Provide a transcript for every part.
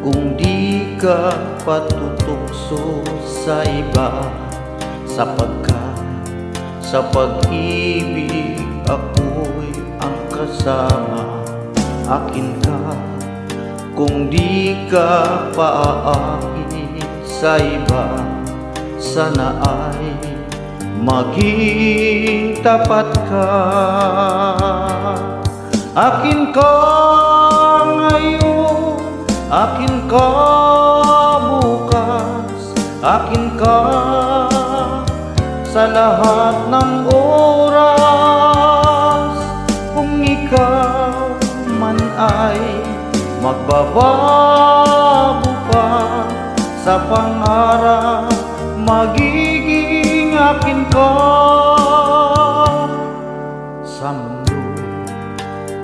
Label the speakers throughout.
Speaker 1: kung di ka patutukso sa iba, sapagkat sa pag-ibig ako'y ang kasama. Akin ka kung di ka paaakit sa iba, sana ay maging tapat ka. Akin ka ngayon, akin ka bukas, akin ka sa lahat ng oras. Kung ikaw man ay magbabago pa sa pangarap, magiging akin ka. Sa mundo,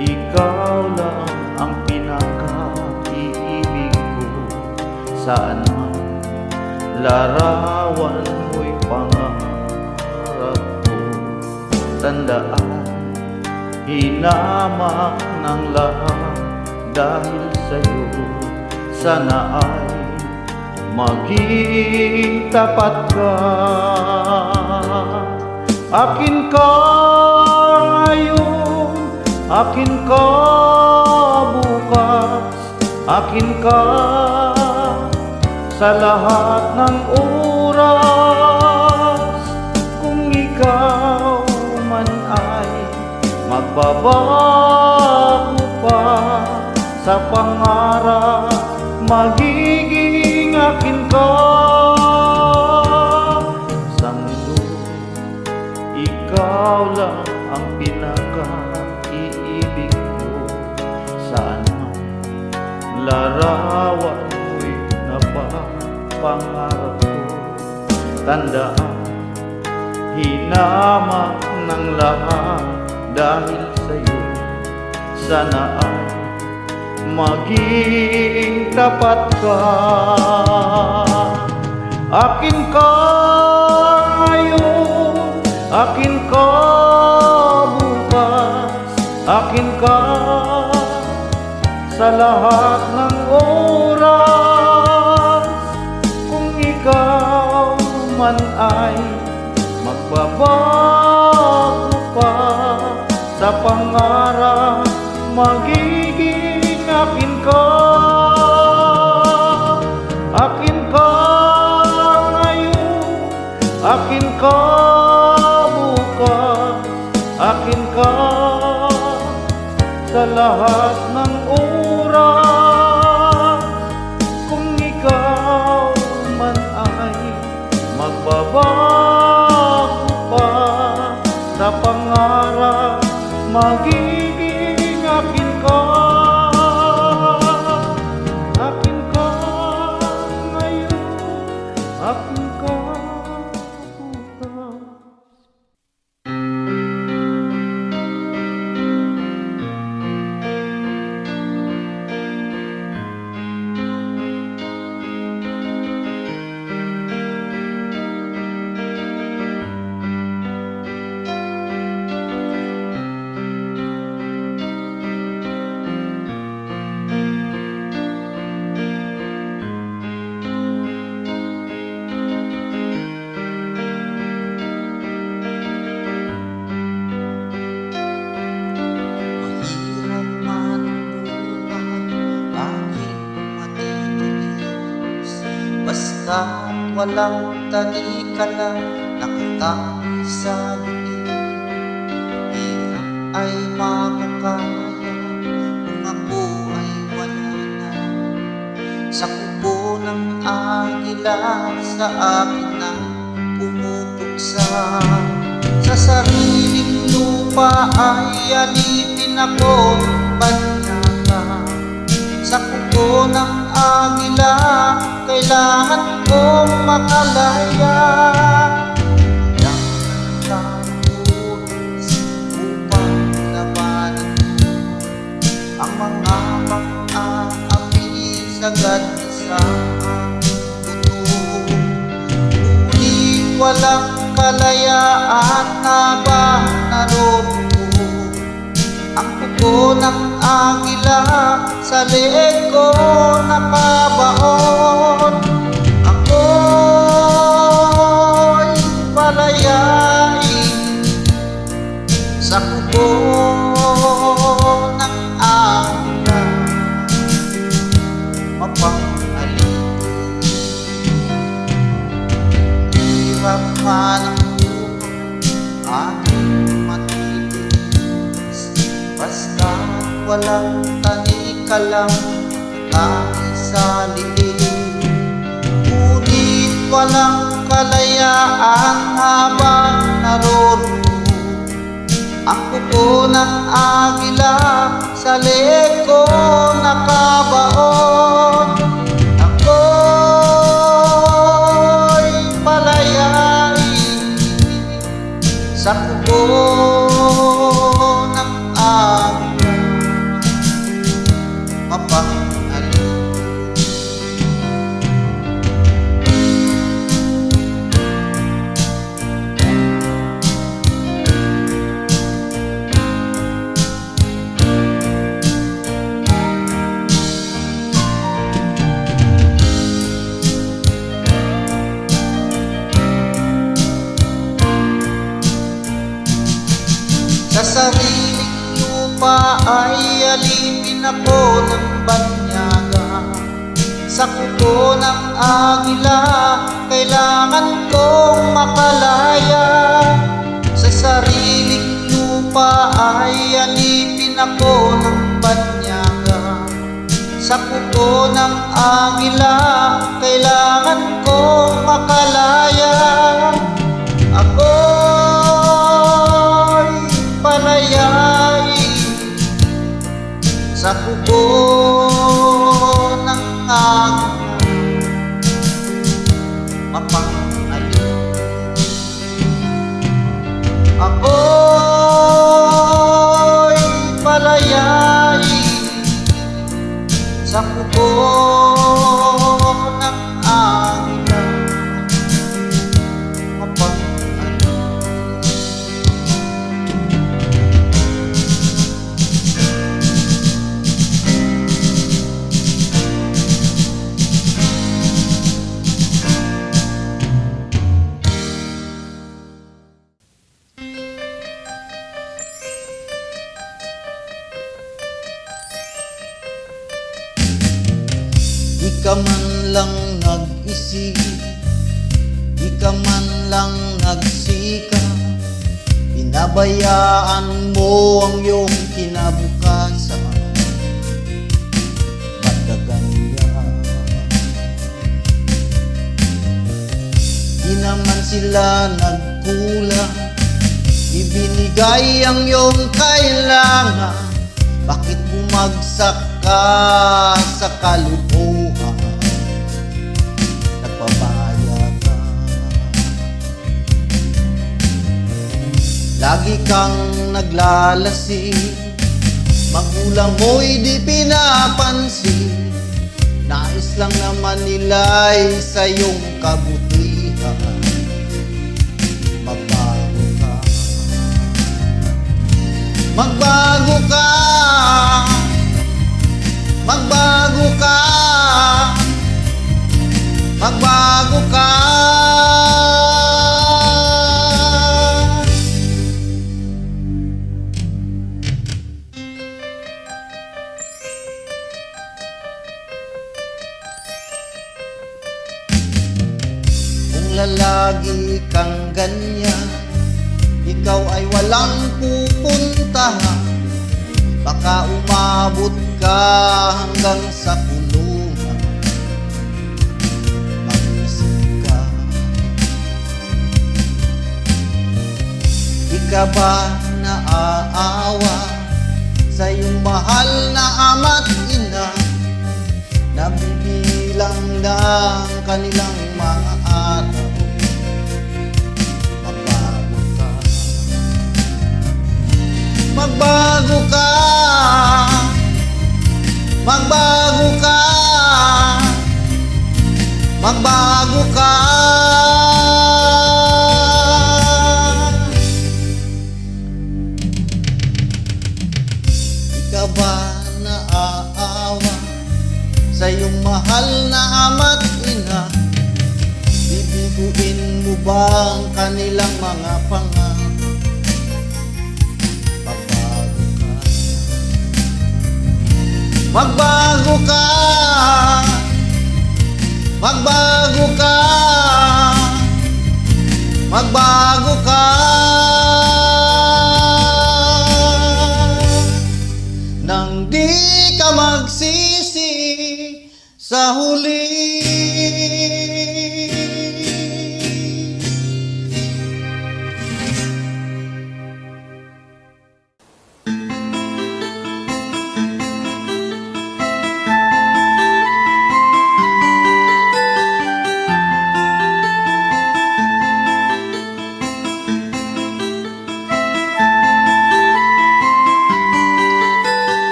Speaker 1: ikaw lang ang pinaka-iibig ko. Saan man larawan mo'y pangarap ko. Tandaan, hinamak ng lahat dahil sa'yo. Sana ay maging tapat ka. Akin ka ngayon, akin ka bukas, akin ka sa lahat ng oras. Kung ikaw man ay magbabago pa sa pangarap, magiging akin ka. Sa mundo, ikaw lang ang pinaka-iibig ko. Saan man larawan mo'y napapangarap ko. Tandaan, hinamak ng lahat dahil sa'yo. Sana ay maging tapat ka. Akin ka ngayon, akin ka bukas, akin ka sa lahat ng oras. Kung ikaw man ay magbabago pa sa pangarap, magiging akin ka. Akin ka ngayon, akin ka bukas, akin ka sa lahat ng oras. Kung ikaw man ay magbabago pa sa pangarap, magiging akin ka. Akin ka ngayon, akin ka bukas.
Speaker 2: Basta't walang talikala, nakatangi sa lubi. Hirap ay makakaya kung ako ay wala na. Sa kubo ng agila, sa akin na pumupuksa. Sa sariling lupa ay alipin ako ng banyaka. Sa kubo ng agila, kailangan kong makalaya. Kailangan talunis upang labanan ang mga pang-aapi sagad sa buto. Ngunit walang kalayaan na ba naroon ko? Ang kuko ng agila, sa leeg ko nakabaon. Ako'y palayain sa kuko ng agila, mapanghalin. Hirap man ang aking matitis, basta't walang tanikalang tayo sa lilim. Ngunit walang kalayaan habang naroroon ang kuko ng agila, sa leeg ko nakabaon. Ako'y palayain sa kuko ng agila, mapanghalin. Sa sariling lupa ay alipin ako ng banyaga, sa kuko ng agila kailangan kong makalaya. Sa sariling lupa ay alipin ako ng banyaga, sa kuko ng agila kailangan kong makalaya. Ako'y palayain sa kuko ng agila, mapanghalin. Ako'y palayain sa kuko ng agila, mapanghalin. Di ka man lang nag-isip, di ka man lang nagsika, pinabayaan mo ang iyong kinabukasan. Ba't ka ganyan? Di naman sila nagkulang, ibinigay ang iyong kailangan. Bakit bumagsak ka sa kalukuhan? Nagpapaya ka, lagi kang naglalasing, magulang mo'y di pinapansin. Nais lang naman nila'y sa iyong kabutihan. Magbago ka, magbago ka, magbago ka, magbago ka. Kung lalagi kang ganyan, ikaw ay walang pupuntahan. Baka umabot ka hanggang sa kulungan. Mag-isip ka, di ka ba naaawa sa iyong mahal na ama't ina? Nabibilang ng kanilang mga araw. Magbago ka, magbago ka, magbago ka, magbago ka. sa iyong mahal na ama't ina. Bibiguin mo ba ang kanilang mga Magbago ka, magbago ka, magbago ka. Nang di ka magsisi sa huli.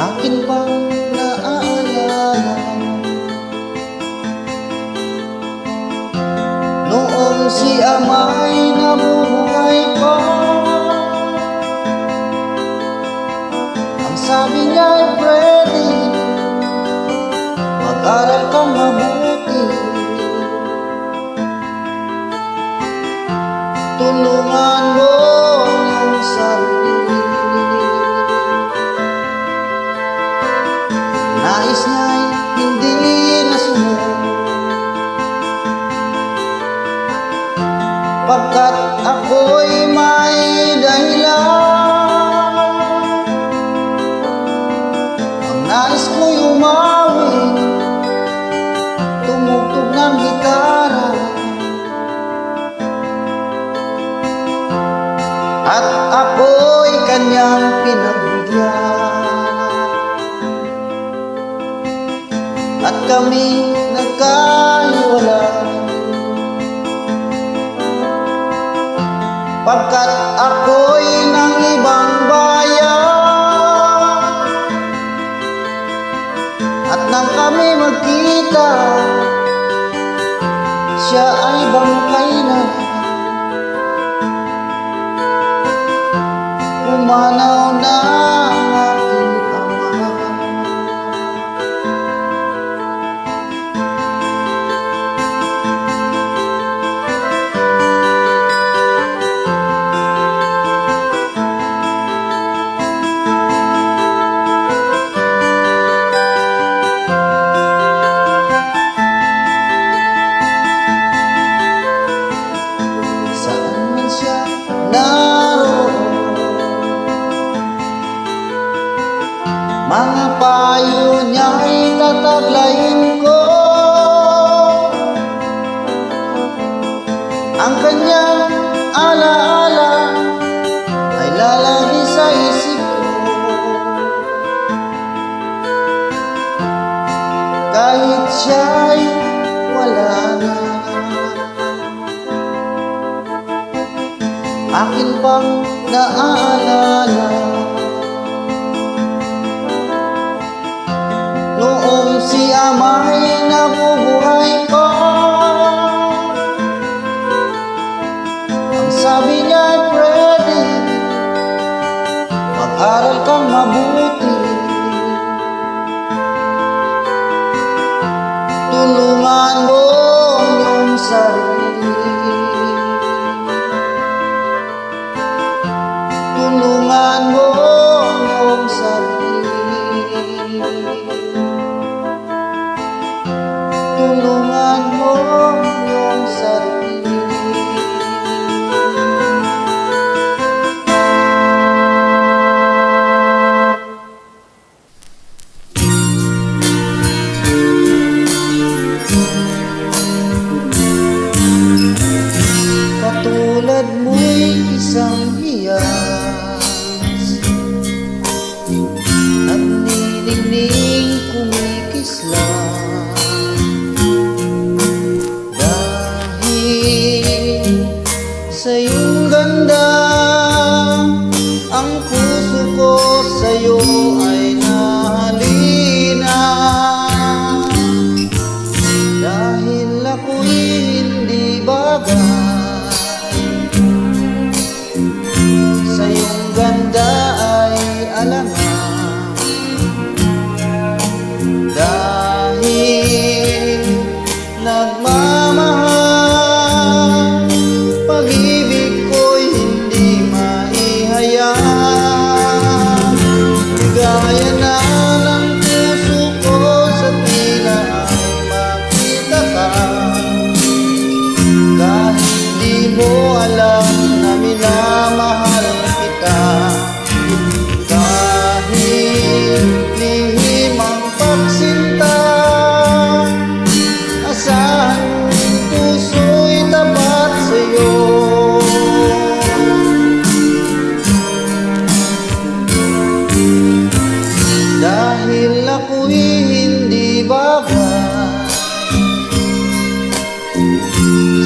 Speaker 2: Akin bang naaalala noong si ama'y nabubuhay pa? Ang sabi niya'y Freddy, mag-aral kang mabuti, tulungan mo ang sarili. Nais niya'y hindi nasunod, pagkat ako'y may dahilan. Ang nais ko'y umawi, tumugtog ng gitara, at ako'y kanyang pinagbigyan. At kami nagkahiwalay, pagkat ako'y ng ibang bayan. At nang kami magkita, siya ay bangkay na. Pumanaw na ang aking ama. Saan man siya naroon, mga payo niya'y tataglayin ko. Ang kanyang alaala ay lalagi sa isip ko, kahit siya'y wala na. Akin pang naaalala noong si ama'y nabubuhay pa. Ang sabi niya, Freddy, mag-aral kang mabuti, tulungan mo ang iyong sarili, tulungan mo ang iyong sarili, tulungan mo ang iyong sarili. sa iyong ganda ay alangan. Dahil nagmamahal, pag-ibig ko'y hindi maihayag. Gaya na ng puso ko sa tila ay makita ka. Kahit di mo alam na minamahal kita, kahit lihim ang pagsinta, asahan mong puso'y tapat sa'yo. Dahil ako'y hindi bagay,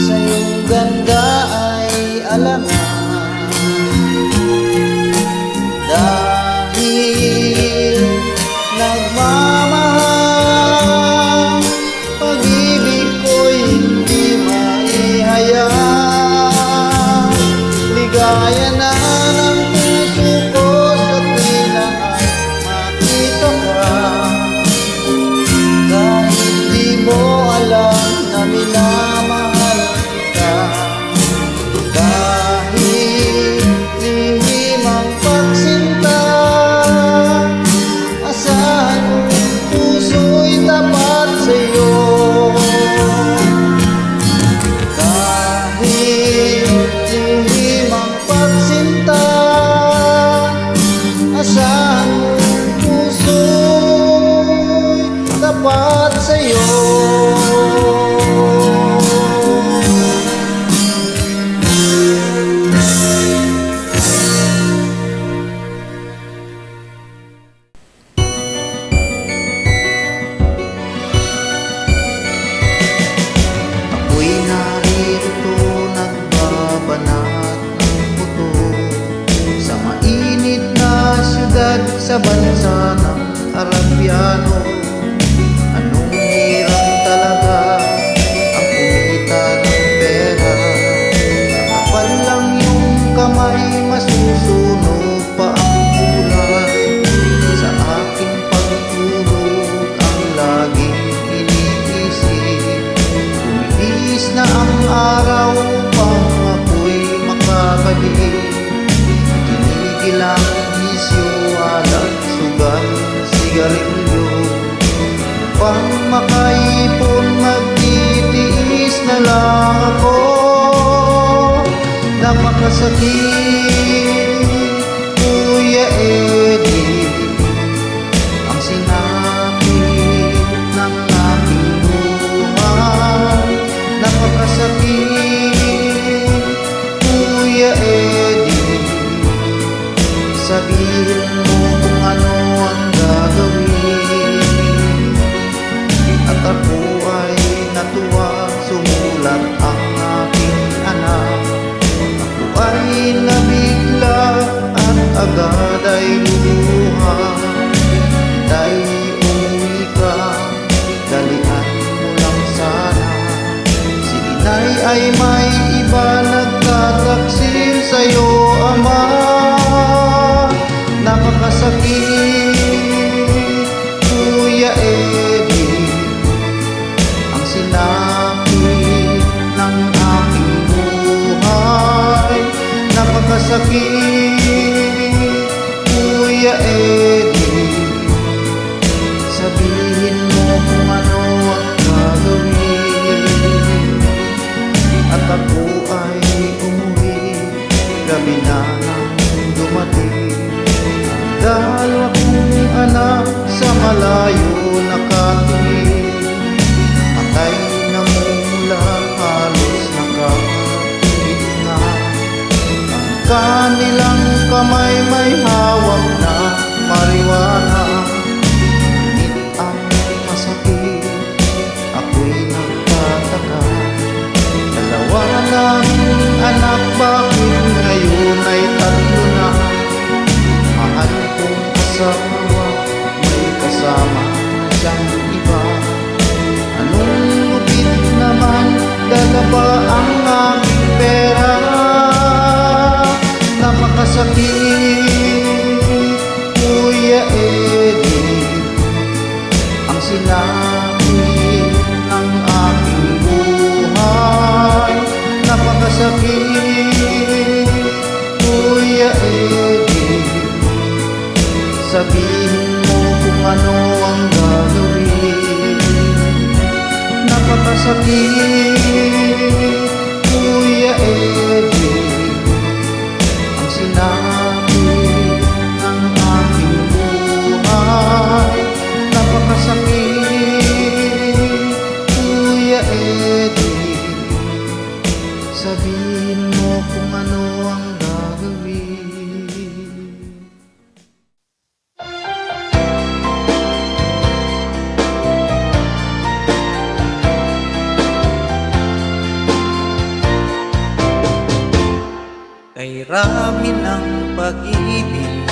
Speaker 2: sa iyong ganda ay alangan. Dahil nagmamahal, pag-ibig ko'y hindi maihayag. Ligaya na ng puso ko sa tila ay makita ka. Kahit di mo alam na minamahal kita, kahit lihim ang pagsinta, asahan mong puso'y tapat sa'yo. Kahit lihim ang pagsinta, asahan mong puso'y tapat sa'yo. Ako'y narito nagbabanat ng puto sa mainit na syudad sa bansa ng Arabiano. Anong hirap talaga ang kumita ng pera. Kapal lang yung kamay, masusunog pa ang kulay. Sa aking pagtulog ang laging iniisip. Tumitis na ang araw upang ako'y makabalik. Tinigil ang bisyo, alak, sugal, sigarilyo. Upang makaipon, magtitiis na lang ako. Napakasakit, Kuya Eddie, ang sinapit ng aking buhay. Napakasakit, Kuya Eddie, sabihin mo kung ano ang gagawin. At ako ay natuwa, sumulat ang aking anak. Ako ay nabigla at agad ay lumuha. Tay, umuwi ka, dalian mo lang sana. Si inay ay may iba, nagtataksil sa'yo, ama. Napakasakit, Kuya Eddie, ang sinapit ng aking buhay. Napakasakit, Kuya Eddie, sabihin mo kung ano ang gagawin. At ako ay umuwi, gabi na nang dumating. Dahil akong anak sa malayo nakatingin. Matay na mula, halos nakapagpit na. Ang kanilang kamay may hawak na marijuana. Ngunit ang masakit, ako'y nagtataka. Dalawa naming anak, bakit ngayon ay tatlo na? Mahal kong asawa, may kasama siyang iba. Anong lupit naman, dala ba ang aking pera? Napakasakit Napakasakit, Kuya Eddie, ang sinabi ng aking buhay. Napakasakit, Kuya Eddie, sabihin mo kung ano ang gagawin. Napakasakit, Kuya Eddie, ang sinabi ng aking buhay. Napakasakit, Kuya Eddie, sabihin mo kung ano ang gagawin. Kay rami ng pag-ibig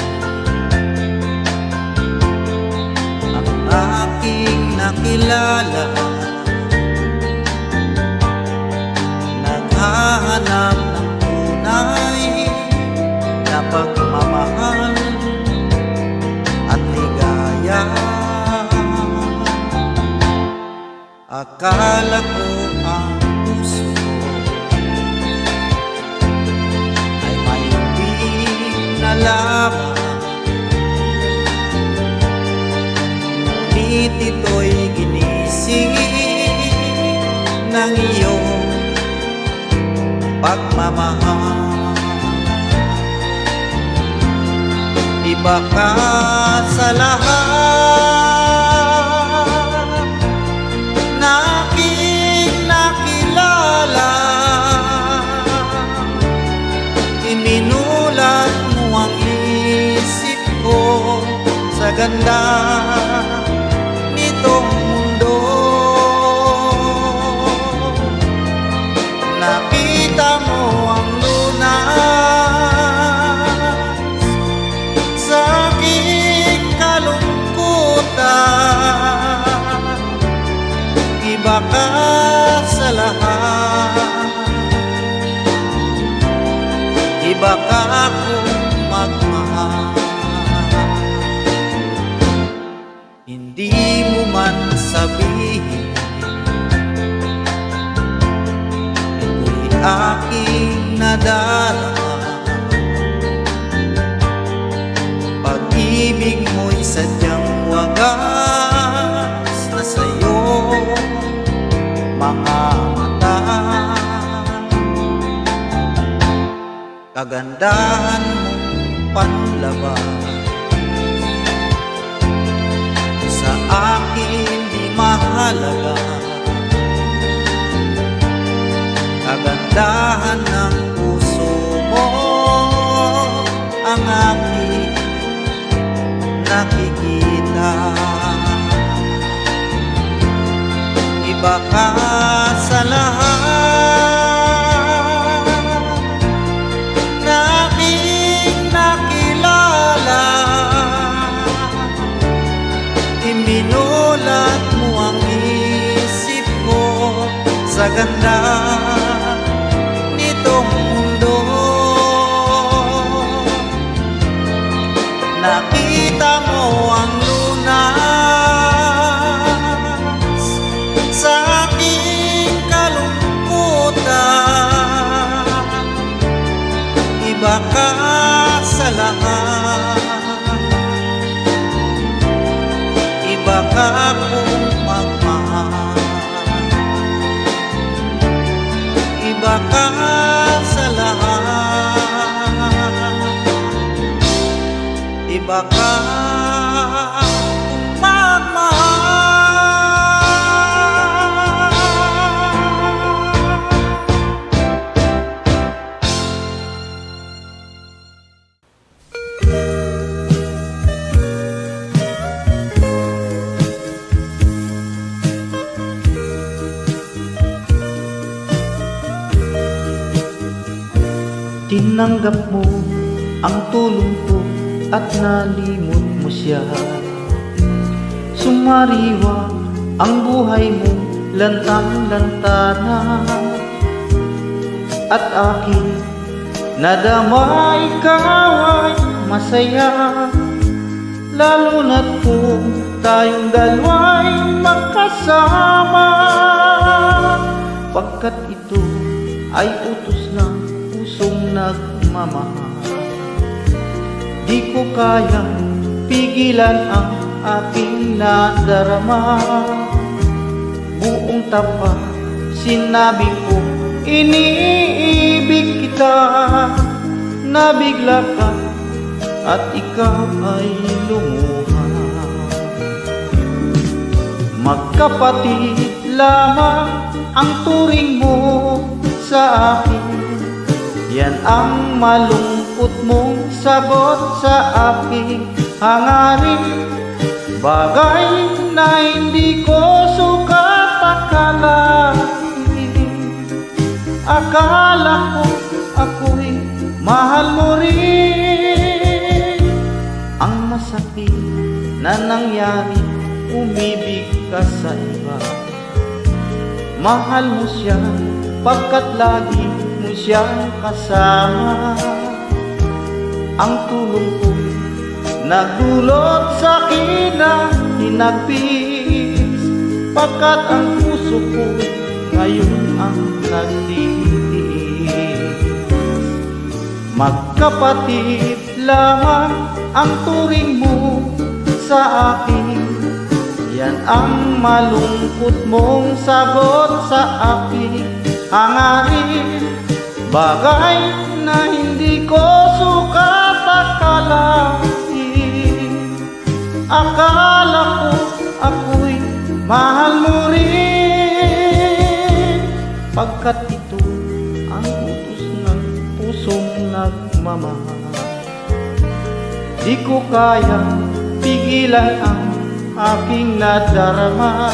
Speaker 2: ang aking nakilala, naghahanap ng tunay na pagmamahal at ligaya. Akala ko ang puso ay may ibig na lamang, ngunit ito'y ginising ng iyong pagmamahal. Iba ka sa lahat na aking nakilala, iminulat mo ang isip ko sa ganda nitong mundo. Nakita mo ang lunas sa aking kalungkutan. Iba ka sa lahat, iba ka akong magmahal. Hindi mo man sabihin, ito'y aking nadarama. Pag-ibig mo'y sadyang wagas na sa'yo mga mata. Kagandahan mong panlabas sa akin di mahalaga. Kagandahan ng puso mo ang aking nakikita. Iba ka sa lahat na aking nakilala, iminulat mo ang isip ko sa ganda nitong mundo. Nakita mo ang lunas sa aking kalungkutan. Iba ka sa lahat, iba ka akong magmahal. Iba ka sa lahat, iba ka akong magmahal.
Speaker 1: Tinanggap mo ang tulong ko at nalimot mo siya. Sumariwa ang buhay mo, lantang-lantana, at aking Nadama ikaw ay masaya, lalo na't kung tayong dalawa'y magkasama. Pagkat ito ay utos ng pusong nagmamahal, di ko kayang pigilan ang aking nadarama. Buong tapat sinabi ko, iniibig kita. Nabigla ka at ikaw ay lumuha. Magkapatid lamang ang turing mo sa akin, yan ang malungkot mong sagot sa aking hangarin. Bagay na hindi ko sukat akalain. Akala ko ako'y mahal mo rin. Ang masakit na nangyari, umibig ka sa iba. Mahal mo siya pagkat lagi mo siyang kasama. Ang tulong ko nagdulot sa akin na hinagpis, pagkat ang puso ko ngayon ang nagtitiis. Magkapatid lamang ang turing mo sa akin, yan ang malungkot mong sagot sa aking hangarin. Bagay na hindi ko sukat akalain. Akala ko ako'y mahal mo rin, pagkat ito ang utos ng pusong nagmamahal. Di ko kayang pigilan ang aking nadarama.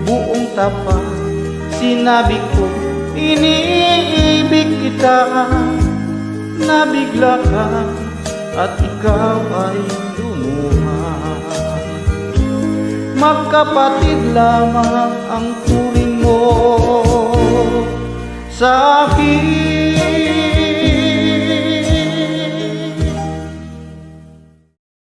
Speaker 1: Buong tapat sinabi ko, iniibig kita. Nabigla ka at ikaw ay lumuha. Magkapatid lamang ang turing mo sa akin.